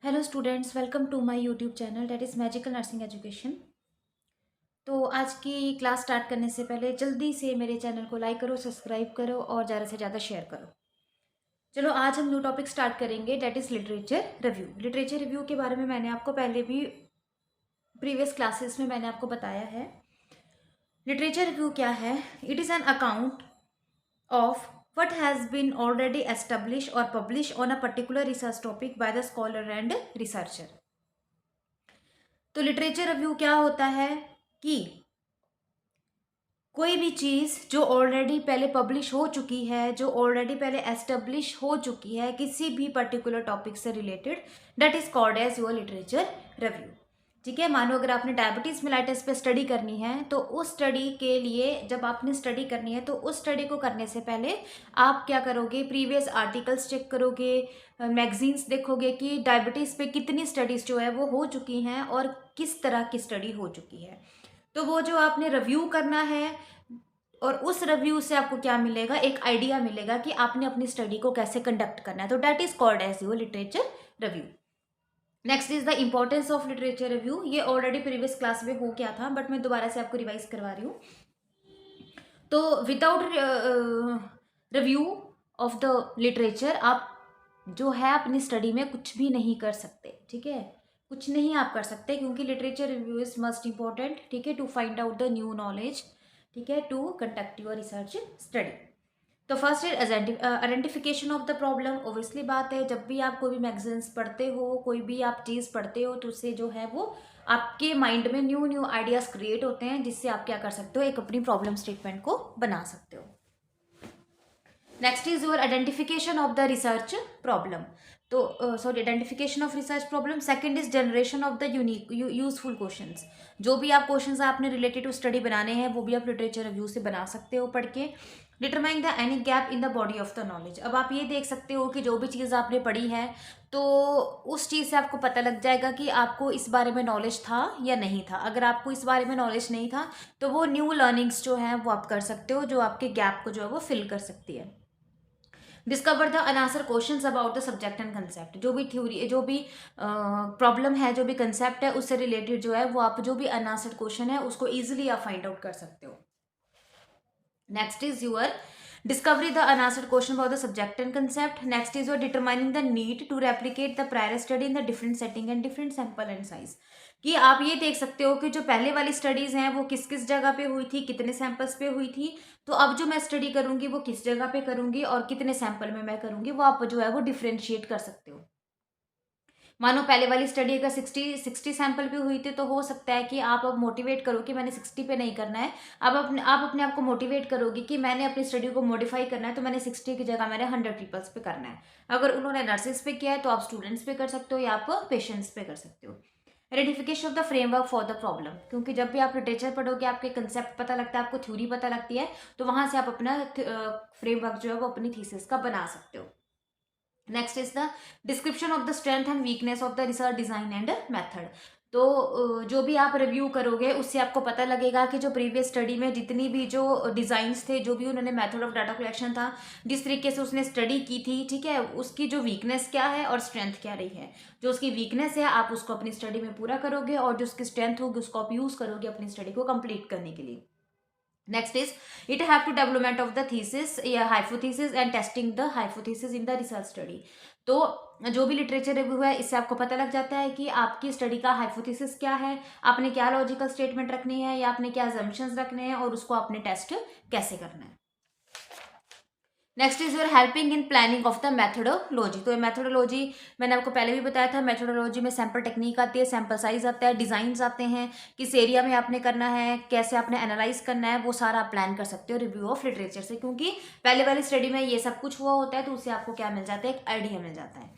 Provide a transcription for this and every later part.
Hello students, welcome to my YouTube channel that is magical nursing education. तो आज की class start करने से पहले जल्दी से मेरे चैनल को लाइक करो, सब्सक्राइब करो और ज़्यादा से ज़्यादा शेयर करो। चलो आज हम न्यू टॉपिक स्टार्ट करेंगे that is literature review. Literature review के बारे में मैंने आपको पहले भी प्रीवियस क्लासेस में मैंने आपको बताया है। लिटरेचर रिव्यू क्या है? It is an account of what has been already established or published on a particular research topic by the scholar and researcher। तो लिटरेचर रिव्यू क्या होता है कि कोई भी चीज़ जो ऑलरेडी पहले पब्लिश हो चुकी है, जो ऑलरेडी पहले एस्टेब्लिश हो चुकी है किसी भी पर्टिकुलर टॉपिक से related, that is called as your literature review. ठीक है, मानो अगर आपने डायबिटीज़ मेलाइटिस पे स्टडी करनी है तो उस स्टडी के लिए जब आपने स्टडी करनी है तो उस स्टडी को करने से पहले आप क्या करोगे? प्रीवियस आर्टिकल्स चेक करोगे, मैगजीन्स देखोगे कि डायबिटीज़ पे कितनी स्टडीज़ जो है वो हो चुकी हैं और किस तरह की स्टडी हो चुकी है। तो वो जो आपने रिव्यू करना है और उस रिव्यू से आपको क्या मिलेगा? एक आइडिया मिलेगा कि आपने अपनी स्टडी को कैसे कंडक्ट करना है। तो that is called as your literature review. Next is the importance of literature review. ये ऑलरेडी प्रीवियस क्लास में हो गया था बट मैं दोबारा से आपको रिवाइज करवा रही हूँ। तो without review of the literature आप जो है अपनी स्टडी में कुछ भी नहीं कर सकते। ठीक है, कुछ नहीं आप कर सकते क्योंकि literature review is must important. ठीक है, to find out the new knowledge. ठीक है, to conduct your research study. तो first is identification of the problem. Obviously बात है, जब भी आप कोई भी मैगजीन्स पढ़ते हो, कोई भी आप चीज़ पढ़ते हो तो उससे जो है वो आपके माइंड में न्यू न्यू आइडियाज क्रिएट होते हैं जिससे आप क्या कर सकते हो? एक अपनी प्रॉब्लम स्टेटमेंट को बना सकते हो। Next is your identification of the research problem. तो sorry, identification of research problem. Second is generation of the unique useful questions. जो भी आप क्वेश्चंस आपने रिलेटेड टू स्टडी बनाने हैं वो भी आप लिटरेचर रिव्यू से बना सकते हो पढ़ के। Determine the any gap in the body of the knowledge. अब आप ये देख सकते हो कि जो भी चीज़ आपने पढ़ी है तो उस चीज़ से आपको पता लग जाएगा कि आपको इस बारे में नॉलेज था या नहीं था। अगर आपको इस बारे में नॉलेज नहीं था तो वो न्यू लर्निंग्स जो है वो आप कर सकते हो, जो आपके गैप को जो है वो फिल कर सकती है। Discover the unanswer questions about the subject and concept. जो भी थ्योरी, जो भी प्रॉब्लम है, जो भी कंसेप्ट है उससे रिलेटेड जो है वो आप जो भी अनआंसर्ड क्वेश्चन है उसको इजीली आप फाइंड आउट कर सकते हो। Next is your discovery the unanswered question about the subject and concept. Next is your determining the need to replicate the prior study in the different setting and different sample and size। कि आप ये देख सकते हो कि जो पहले वाली स्टडीज हैं वो किस किस जगह पे हुई थी, कितने सैंपल्स पे हुई थी, तो अब जो मैं स्टडी करूंगी वो किस जगह पे करूंगी और कितने सैंपल में मैं करूंगी, वो आप जो है वो डिफ्रेंशिएट कर सकते हो। मानो पहले वाली स्टडी अगर 60 सैंपल पे हुई थी तो हो सकता है कि आप अब मोटिवेट करो कि मैंने 60 पे नहीं करना है। अब आप अपने आप को मोटिवेट करोगे कि मैंने अपनी स्टडी को मॉडिफाई करना है, तो मैंने 60 की जगह मैंने 100 पीपल्स पे करना है। अगर उन्होंने नर्सेज पे किया है तो आप स्टूडेंट्स पे कर सकते हो या आप पेशेंट्स पे कर सकते हो। Identification of the framework for the problem. क्योंकि जब भी आप लिटरेचर पढ़ोगे आपके कंसेप्ट पता लगता है, आपको थ्योरी पता लगती है, तो वहां से आप अपना फ्रेमवर्क जो है वो अपनी थीसिस का बना सकते हो। Next is the description of the strength and weakness of the research design and method. तो जो भी आप रिव्यू करोगे उससे आपको पता लगेगा कि जो प्रीवियस स्टडी में जितनी भी जो डिज़ाइंस थे, जो भी उन्होंने मेथड ऑफ डाटा कलेक्शन था, जिस तरीके से उसने स्टडी की थी, ठीक है, उसकी जो वीकनेस क्या है और स्ट्रेंथ क्या रही है। जो उसकी वीकनेस है आप उसको अपनी स्टडी में पूरा करोगे और जो उसकी स्ट्रेंथ होगी उसको आप यूज़ करोगे अपनी स्टडी को कंप्लीट करने के लिए। Next is it have to development of the thesis या hypothesis and testing the hypothesis in the research study. तो जो भी लिटरेचर रिव्यू है इससे आपको पता लग जाता है कि आपकी स्टडी का हाइपोथेसिस क्या है, आपने क्या लॉजिकल स्टेटमेंट रखनी है या आपने क्या अजम्पशंस रखने हैं और उसको आपने टेस्ट कैसे करना है। Next is your helping in planning of the methodology. तो ये मेथोडोलॉजी मैंने आपको पहले भी बताया था। मेथोडोलॉजी में सैंपल टेक्निक आती है, सैंपल साइज आता है, डिजाइन्स आते हैं, किस एरिया में आपने करना है, कैसे आपने एनालाइज करना है, वो सारा आप प्लान कर सकते हो रिव्यू ऑफ लिटरेचर से। क्योंकि पहले वाली स्टडी में ये सब कुछ हुआ होता है तो उससे आपको क्या मिल जाता है? एक आइडिया मिल जाता है।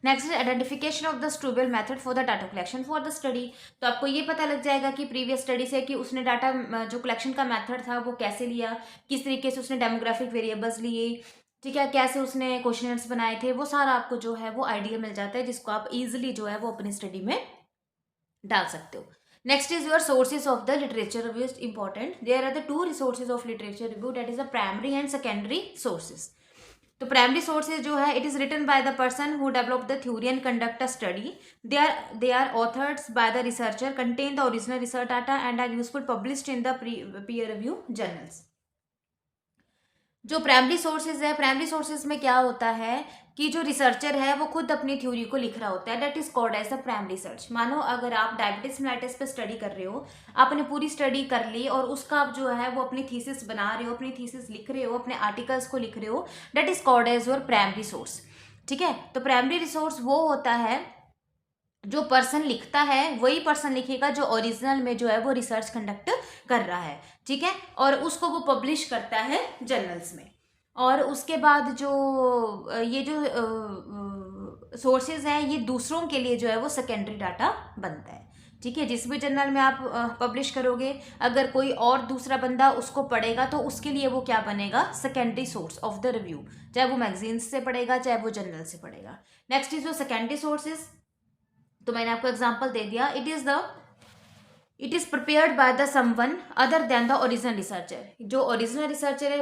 Next identification of the suitable method for the data collection for the study. तो आपको ये पता लग जाएगा कि प्रीवियस स्टडी से कि उसने डाटा जो कलेक्शन का मेथड था वो कैसे लिया, किस तरीके से उसने डेमोग्राफिक वेरिएबल्स लिए, ठीक है, कैसे उसने क्वेश्चनर्स बनाए थे, वो सारा आपको जो है वो आइडिया मिल जाता है जिसको आप इजीली जो है वो अपनी स्टडी में डाल सकते हो। Next is your sources of the literature review is important. There are the two resources of literature review, that is the primary and secondary sources. तो प्राइमरी सोर्सेज जो है, it is written by the person who develop the theory and conduct a study, they are authors by the researcher, contain the original research data and are useful published in the peer review journals. जो primary sources है, primary sources में क्या होता है कि जो researcher है वो खुद अपनी थ्योरी को लिख रहा होता है, that is called as a primary research. मानो अगर आप डायबिटीज मेलाइटिस पे स्टडी कर रहे हो, आपने पूरी स्टडी कर ली और उसका आप जो है वो अपनी थीसिस बना रहे हो, अपनी थीसिस लिख रहे हो, अपने आर्टिकल्स को लिख रहे हो, that is called as your primary source. ठीक है, तो प्राइमरी रिसोर्स वो होता है जो पर्सन लिखता है, वही पर्सन लिखेगा जो ओरिजिनल में जो है वो रिसर्च कंडक्ट कर रहा है। ठीक है, और उसको वो पब्लिश करता है जर्नल्स में। और उसके बाद जो ये जो सोर्सेज हैं, ये दूसरों के लिए जो है वो सेकेंडरी डाटा बनता है। ठीक है, जिस भी जर्नल में आप पब्लिश करोगे, अगर कोई और दूसरा बंदा उसको पढ़ेगा तो उसके लिए वो क्या बनेगा, secondary source of the review, चाहे वो मैगजीन्स से पढ़ेगा चाहे वो जर्नल से पढ़ेगा। नेक्स्ट इज जो सेकेंडरी सोर्सेज, तो मैंने आपको एग्जांपल दे दिया, it is prepared by the someone other than the original researcher. जो ओरिजिनल रिसर्चर है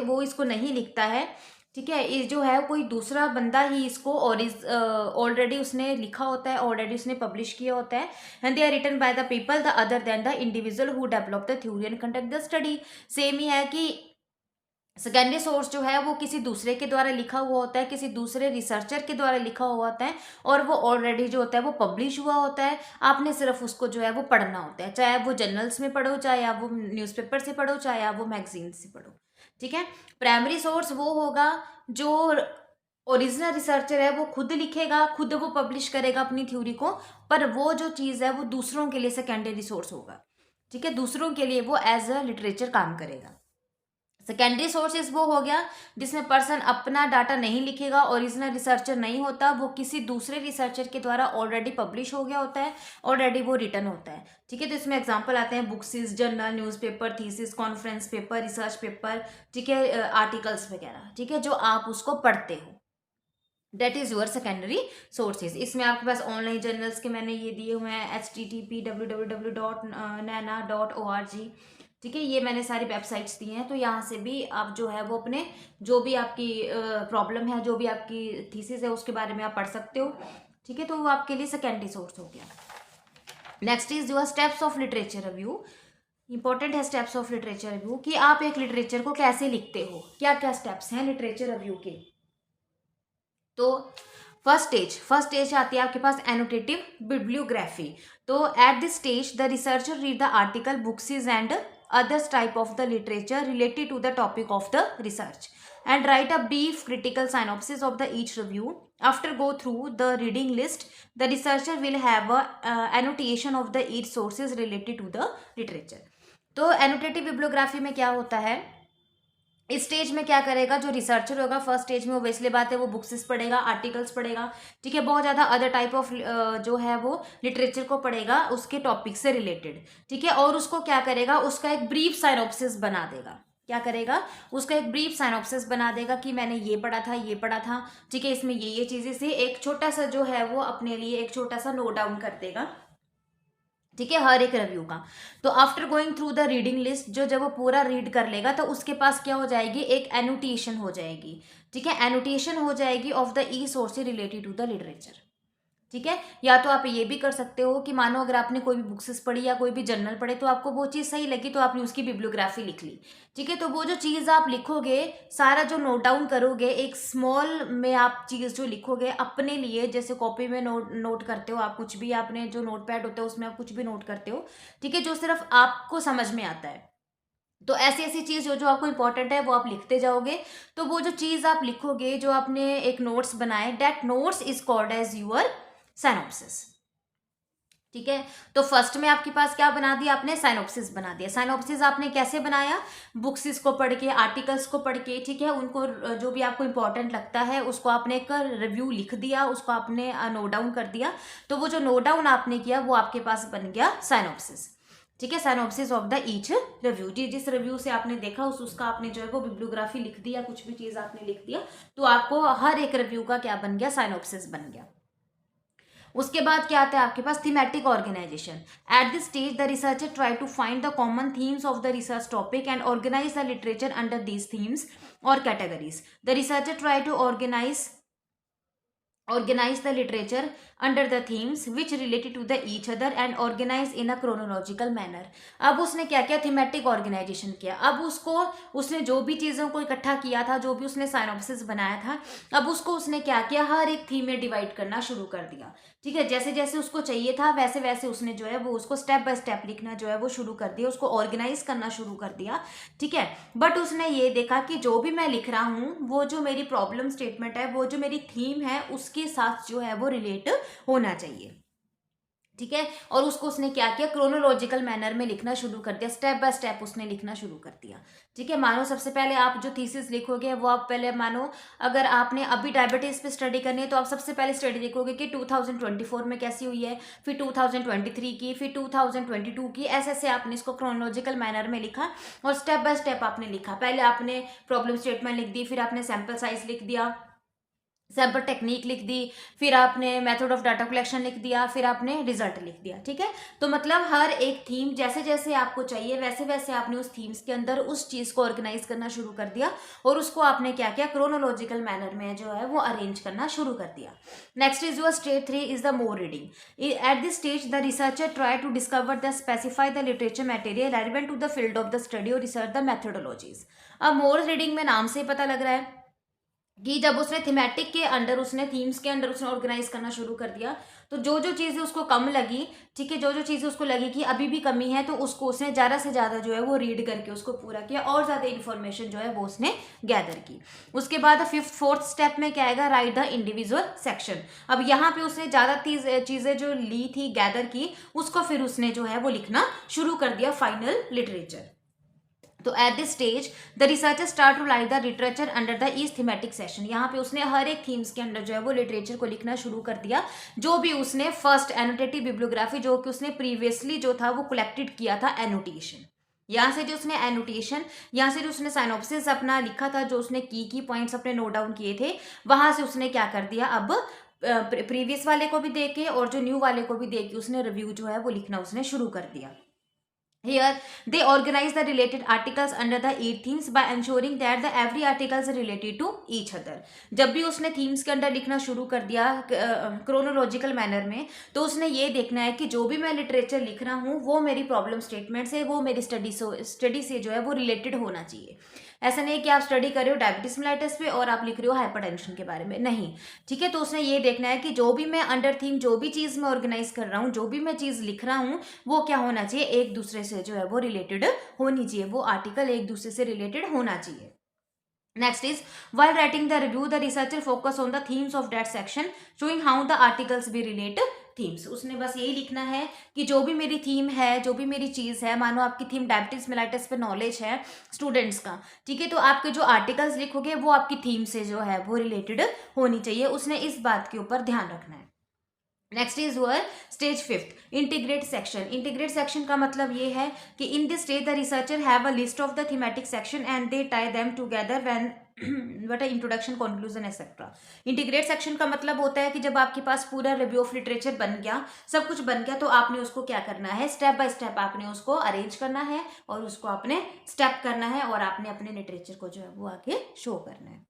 वो इसको नहीं लिखता है। ठीक है, ये जो है कोई दूसरा बंदा ही इसको ऑलरेडी उसने लिखा होता है, ऑलरेडी उसने पब्लिश किया होता है। And they are written by the people the other than the individual who develop the theory and conduct the study. Same ही है कि सेकेंडरी सोर्स जो है वो किसी दूसरे के द्वारा लिखा हुआ होता है, किसी दूसरे रिसर्चर के द्वारा लिखा हुआ होता है, और वो ऑलरेडी जो होता है वो पब्लिश हुआ होता है। आपने सिर्फ उसको जो है वो पढ़ना होता है, चाहे वो जर्नल्स में पढ़ो, चाहे आप वो न्यूज़पेपर से पढ़ो, चाहे आप वो मैगजीन से पढ़ो। ठीक है, प्राइमरी सोर्स वो होगा जो ओरिजिनल रिसर्चर है वो खुद लिखेगा, खुद वो पब्लिश करेगा अपनी थ्योरी को, पर वो जो चीज़ है वो दूसरों के लिए सेकेंडरी सोर्स होगा। ठीक है, दूसरों के लिए वो एज अ लिटरेचर काम करेगा। सेकेंडरी सोर्सेज वो हो गया जिसमें पर्सन अपना डाटा नहीं लिखेगा, ओरिजिनल रिसर्चर नहीं होता, वो किसी दूसरे रिसर्चर के द्वारा ऑलरेडी पब्लिश हो गया होता है, ऑलरेडी वो रिटर्न होता है। ठीक है, तो इसमें एग्जांपल आते हैं books, journal, newspaper, thesis, conference paper, research paper, ठीक है, आर्टिकल्स वगैरह। ठीक है, जो आप उसको पढ़ते हो, that is your secondary sources. इसमें आपके पास ऑनलाइन जर्नल्स के मैंने ये दिए हुए हैं, http://www.nana.org। ठीक है, ये मैंने सारी वेबसाइट्स दी हैं, तो यहाँ से भी आप जो है वो अपने जो भी आपकी प्रॉब्लम है, जो भी आपकी थीसिस है, उसके बारे में आप पढ़ सकते हो। ठीक है, तो वो आपके लिए सेकेंडरी सोर्स हो गया। नेक्स्ट इज जो steps of literature review. Important है स्टेप्स ऑफ लिटरेचर रिव्यू कि आप एक लिटरेचर को कैसे लिखते हो, क्या क्या स्टेप्स हैं लिटरेचर रिव्यू के। तो फर्स्ट स्टेज आती है आपके पास एनोटेटिव बिब्लियोग्राफी। तो at this stage the researcher read the article, books and others type of the literature related to the topic of the research and write a brief critical synopsis of the each review. After go through the reading list, the researcher will have a annotation of the each sources related to the literature. तो एनोटेटिव bibliography में क्या होता है, इस stage में क्या करेगा जो रिसर्चर होगा, फर्स्ट स्टेज में वो वेस्ले बात है वो बुक्स पढ़ेगा, आर्टिकल्स पढ़ेगा। ठीक है, बहुत ज़्यादा अदर टाइप ऑफ जो है वो लिटरेचर को पढ़ेगा उसके टॉपिक से रिलेटेड। ठीक है, और उसको क्या करेगा, उसका एक ब्रीफ साइनॉप्सिस बना देगा। क्या करेगा, उसका एक ब्रीफ साइनॉप्सिस बना देगा कि मैंने ये पढ़ा था, ये पढ़ा था। ठीक है, इसमें ये चीज़ें से एक छोटा सा जो है वो अपने लिए एक छोटा सा नोट डाउन कर देगा। ठीक है, हर एक रिव्यू का। तो after going through the reading list, जो जब वो पूरा रीड कर लेगा तो उसके पास क्या हो जाएगी, एक एनोटेशन हो जाएगी। ठीक है, एनोटेशन हो जाएगी of the e source related to the literature. ठीक है, या तो आप ये भी कर सकते हो कि मानो अगर आपने कोई भी बुक्स पढ़ी या कोई भी जर्नल पढ़े तो आपको वो चीज़ सही लगी तो आपने उसकी बिब्लियोग्राफी लिख ली। ठीक है, तो वो जो चीज़ आप लिखोगे, सारा जो नोट डाउन करोगे, एक स्मॉल में आप चीज़ जो लिखोगे अपने लिए, जैसे कॉपी में नोट करते हो आप कुछ भी, आपने जो नोट पैड होता है उसमें आप कुछ भी नोट करते हो। ठीक है, जो सिर्फ आपको समझ में आता है, तो ऐसी ऐसी चीज़ जो आपको इंपॉर्टेंट है वो आप लिखते जाओगे। तो वो जो चीज़ आप लिखोगे, जो आपने एक नोट्स बनाए, that notes is called as your synopsis. ठीक है, तो फर्स्ट में आपके पास क्या बना दिया, आपने साइनॉप्सिस बना दिया। साइनॉप्सिस आपने कैसे बनाया, बुक्स को पढ़ के, आर्टिकल्स को पढ़ के। ठीक है, उनको जो भी आपको इंपॉर्टेंट लगता है उसको आपने एक रिव्यू लिख दिया, उसको आपने नोट डाउन कर दिया। तो वो जो नोट डाउन आपने किया वो आपके पास बन गया साइनॉप्सिस। ठीक है, synopsis of the each review. जिस रिव्यू से आपने देखा उसका आपने जो है वो बिब्लियोग्राफी लिख दिया, कुछ भी चीज़ आपने लिख दिया, तो आपको हर एक रिव्यू का क्या बन गया, साइनॉप्सिस बन गया। उसके बाद क्या आता है आपके पास thematic organization. At this stage the researcher try to find the common themes of the research topic and organize the literature under these themes और categories. The researcher try to organize the literature under the themes which related to the each other and organize in a chronological manner। अब उसने क्या किया, thematic organisation किया। अब उसने जो भी चीज़ों को इकट्ठा किया था, जो भी उसने साइनॉप्सिस बनाया था, अब उसको उसने क्या किया, हर एक थीम में डिवाइड करना शुरू कर दिया। ठीक है, जैसे जैसे उसको चाहिए था वैसे वैसे उसने जो है वो उसको स्टेप बाय स्टेप लिखना जो है वो शुरू कर दिया, उसको ऑर्गेनाइज करना शुरू कर दिया। ठीक है, बट उसने ये देखा कि जो भी मैं लिख रहा हूँ वो जो मेरी प्रॉब्लम स्टेटमेंट है, वो जो मेरी थीम है, उसके साथ जो है वो रिलेट होना चाहिए। ठीक है, और उसको उसने क्या किया, क्रोनोलॉजिकल मैनर में लिखना शुरू कर दिया, स्टेप बाय स्टेप उसने लिखना शुरू कर दिया। ठीक है, मानो सबसे पहले आप जो थीसिस लिखोगे वो आप पहले मानो अगर आपने अभी डायबिटीज पे स्टडी करनी है तो आप सबसे पहले स्टडी लिखोगे कि 2024 में कैसी हुई है, फिर 2023 की, फिर 2022 की, ऐसे ऐसे आपने इसको क्रोनोलॉजिकल मैनर में लिखा और स्टेप बाय स्टेप आपने लिखा। पहले आपने प्रॉब्लम स्टेटमेंट लिख दी, फिर आपने सैंपल साइज लिख दिया, सैम्पल टेक्निक लिख दी, फिर आपने मेथड ऑफ डाटा कलेक्शन लिख दिया, फिर आपने रिजल्ट लिख दिया। ठीक है, तो मतलब हर एक थीम जैसे जैसे आपको चाहिए वैसे वैसे आपने उस थीम्स के अंदर उस चीज़ को ऑर्गेनाइज करना शुरू कर दिया और उसको आपने क्या किया, क्रोनोलॉजिकल मैनर में जो है वो अरेंज करना शुरू कर दिया। Next is your stage 3 is the more reading. At this stage the researcher try to discover the specify the literature material relevant to the field of the study और research the methodologies. अब more reading में नाम से ही पता लग रहा है कि जब उसने थीमेटिक के अंडर, उसने थीम्स के अंडर उसने ऑर्गेनाइज करना शुरू कर दिया, तो जो जो चीज़ें उसको कम लगी, ठीक है, जो जो चीज़ें उसको लगी कि अभी भी कमी है, तो उसको उसने ज़्यादा से ज़्यादा जो है वो रीड करके उसको पूरा किया और ज़्यादा इन्फॉर्मेशन जो है वो उसने गैदर की। उसके बाद फोर्थ स्टेप में क्या आएगा, राइट द इंडिविजुअल सेक्शन। अब यहाँ पे उसने ज़्यादा चीज़ें जो ली थी, गैदर की, उसको फिर उसने जो है वो लिखना शुरू कर दिया, फाइनल लिटरेचर। तो at this stage the researcher start to write the literature under the each thematic session. यहाँ पे उसने हर एक थीम्स के अंदर जो है वो लिटरेचर को लिखना शुरू कर दिया, जो भी उसने फर्स्ट एनोटेटिव बिब्लियोग्राफी जो कि उसने प्रीवियसली जो था वो कलेक्टेड किया था एनोटेशन। यहाँ से जो उसने एनोटेशन, यहाँ से जो उसने साइनॉप्सिस अपना लिखा था, जो उसने की पॉइंट्स अपने नोट डाउन किए थे, वहां से उसने क्या कर दिया, अब प्रीवियस वाले को भी देके और जो न्यू वाले को भी देके उसने रिव्यू जो है वो लिखना उसने शुरू कर दिया। Here, they organize the related articles under the 8 themes by ensuring that the every article is related to each other। जब भी उसने themes के अंदर लिखना शुरू कर दिया क्रोनोलॉजिकल मैनर में, तो उसने ये देखना है कि जो भी मैं लिटरेचर लिख रहा हूँ वो मेरी प्रॉब्लम स्टेटमेंट से, वो मेरी स्टडी से जो है वो रिलेटेड होना चाहिए। ऐसा नहीं है कि आप स्टडी कर रहे हो डायबिटीज मेलाइटिस पे और आप लिख रहे हो हाइपरटेंशन के बारे में, नहीं। ठीक है, तो उसने ये देखना है कि जो भी मैं अंडर थीम, जो भी चीज़ मैं ऑर्गेनाइज कर रहा हूँ, जो भी मैं चीज़ लिख रहा हूँ, वो क्या होना चाहिए, एक दूसरे से जो है वो रिलेटेड होनी चाहिए, वो आर्टिकल एक दूसरे से रिलेटेड होना चाहिए। Next is, while writing the review, the researcher focus on the themes of that section, showing how the articles be relate themes. उसने बस यही लिखना है कि जो भी मेरी थीम है, जो भी मेरी चीज़ है, मानो आपकी थीम डायबिटीज मेलाइटिस पे नॉलेज है स्टूडेंट्स का, ठीक है, तो आपके जो आर्टिकल्स लिखोगे वो आपकी थीम से जो है वो रिलेटेड होनी चाहिए। उसने इस बात के ऊपर ध्यान रखना है। Next is were stage 5 integrate section. Integrate section का मतलब ये है कि in this stage the researcher have a list of the thematic section and they tie them together when what introduction, conclusion etcetera. Integrate section का मतलब होता है कि जब आपके पास पूरा रिव्यू ऑफ लिटरेचर बन गया, सब कुछ बन गया, तो आपने उसको क्या करना है, स्टेप बाय स्टेप आपने उसको अरेंज करना है और उसको आपने स्टेप करना है और आपने अपने लिटरेचर को जो है वो आगे शो करना है।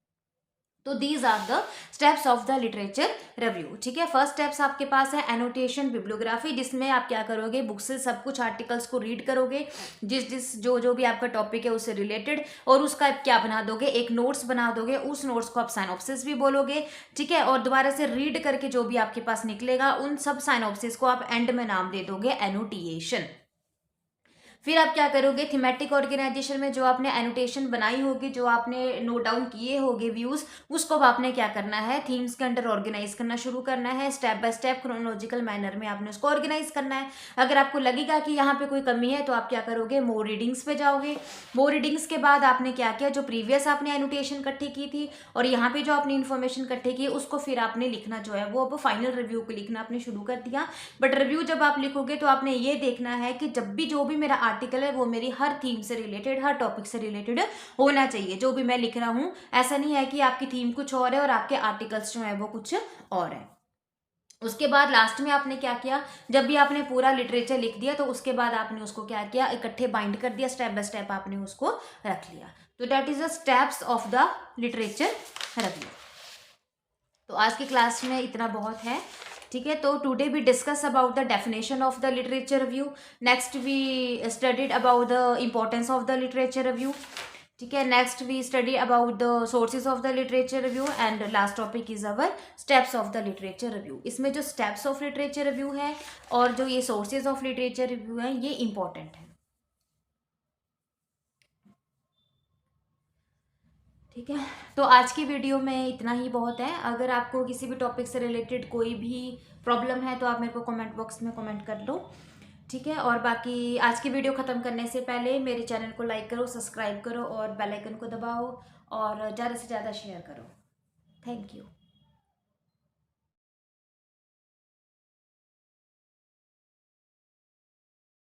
तो these are the steps of the literature review. ठीक है, फर्स्ट स्टेप्स आपके पास है एनोटेशन, बिब्लियोग्राफी, जिसमें आप क्या करोगे, बुक से सब कुछ आर्टिकल्स को रीड करोगे, जिस जो भी आपका टॉपिक है उससे रिलेटेड, और उसका क्या बना दोगे, एक नोट्स बना दोगे। उस नोट्स को आप साइनॉप्सिस भी बोलोगे। ठीक है, और दोबारा से रीड करके जो भी आपके पास निकलेगा उन सब साइनॉप्सिस को आप एंड में नाम दे दोगे एनोटेशन। फिर आप क्या करोगे, थीमेटिक ऑर्गेनाइजेशन में जो आपने एनोटेशन बनाई होगी, जो आपने नोट डाउन किए होंगे व्यूज, उसको आपने क्या करना है, थीम्स के अंडर ऑर्गेनाइज करना शुरू करना है। Step by step chronological manner में आपने उसको ऑर्गेनाइज करना है। अगर आपको लगेगा कि यहाँ पे कोई कमी है तो आप क्या करोगे, मोर रीडिंग्स पे जाओगे। मोर रीडिंग्स के बाद आपने क्या किया, जो प्रीवियस आपने एनोटेशन इकट्ठी की थी और यहाँ पे जो आपने इन्फॉर्मेशन इकट्ठी की, उसको फिर आपने लिखना जो है वो अब फाइनल रिव्यू को लिखना आपने शुरू कर दिया। बट रिव्यू जब आप लिखोगे तो आपने ये देखना है कि जब भी जो भी मेरा आर्टिकल है वो मेरी हर थीम से रिलेटेड, हर टॉपिक से रिलेटेड होना चाहिए। जो भी मैं लिख रहा हूं, ऐसा नहीं है कि आपकी थीम कुछ और है और आपके आर्टिकल्स जो है वो कुछ और है। उसके बाद लास्ट में आपने क्या किया, जब भी आपने पूरा लिटरेचर लिख दिया तो उसके बाद आपने उसको क्या किया, इकट्ठे बाइंड कर दिया, स्टेप बाय स्टेप आपने उसको रख लिया। तो that is the steps of the literature review. तो आज की क्लास में इतना बहुत है, ठीक है। तो today we discuss about the definition of the literature review, next we studied about the importance of the literature review, ठीक है। Next we study about the sources of the literature review and last topic is our steps of the literature review. इसमें जो steps of literature review है और जो ये sources of literature review है ये इंपॉर्टेंट है, ठीक है। तो आज की वीडियो में इतना ही बहुत है। अगर आपको किसी भी टॉपिक से रिलेटेड कोई भी प्रॉब्लम है तो आप मेरे को कमेंट बॉक्स में कमेंट कर लो, ठीक है। और बाकी आज की वीडियो ख़त्म करने से पहले मेरे चैनल को लाइक करो, सब्सक्राइब करो और बेल आइकन को दबाओ और ज़्यादा से ज़्यादा शेयर करो। Thank you.